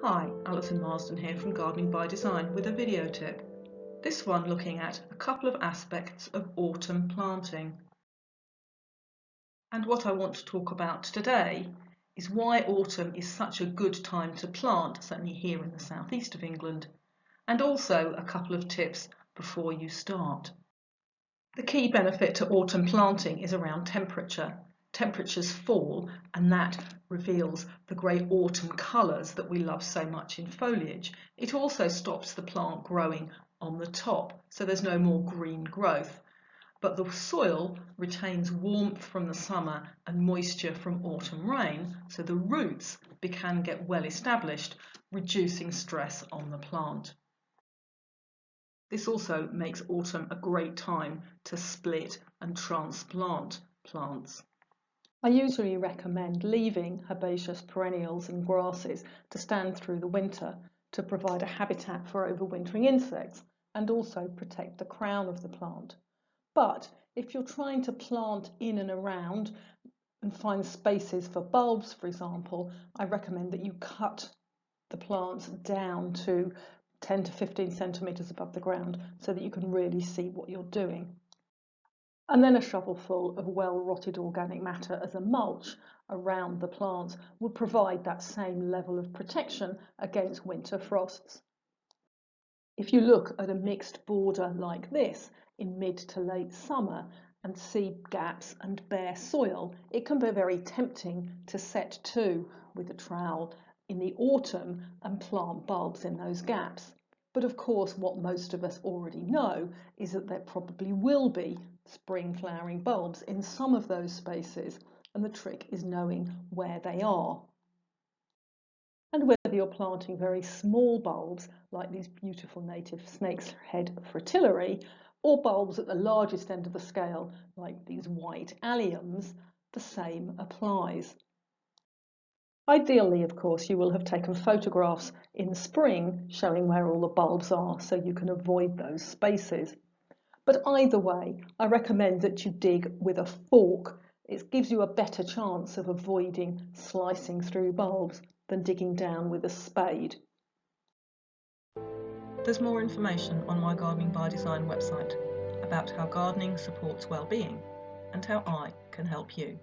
Hi, Alison Marsden here from Gardening by Design with a video tip. This one looking at a couple of aspects of autumn planting. And what I want to talk about today is why autumn is such a good time to plant, certainly here in the southeast of England, and also a couple of tips before you start. The key benefit to autumn planting is around temperature. Temperatures fall and that reveals the great autumn colours that we love so much in foliage. It also stops the plant growing on the top, so there's no more green growth. But the soil retains warmth from the summer and moisture from autumn rain, so the roots can get well established, reducing stress on the plant. This also makes autumn a great time to split and transplant plants. I usually recommend leaving herbaceous perennials and grasses to stand through the winter to provide a habitat for overwintering insects and also protect the crown of the plant. But if you're trying to plant in and around and find spaces for bulbs, for example, I recommend that you cut the plants down to 10 to 15 centimetres above the ground so that you can really see what you're doing. And then a shovelful of well-rotted organic matter as a mulch around the plants will provide that same level of protection against winter frosts. If you look at a mixed border like this in mid to late summer and see gaps and bare soil, it can be very tempting to set to with a trowel in the autumn and plant bulbs in those gaps. But of course, what most of us already know is that there probably will be spring flowering bulbs in some of those spaces, and the trick is knowing where they are. And whether you're planting very small bulbs, like these beautiful native snake's head fritillary, or bulbs at the largest end of the scale, like these white alliums, the same applies. Ideally, of course, you will have taken photographs in spring showing where all the bulbs are so you can avoid those spaces. But either way, I recommend that you dig with a fork. It gives you a better chance of avoiding slicing through bulbs than digging down with a spade. There's more information on my Gardening by Design website about how gardening supports well-being and how I can help you.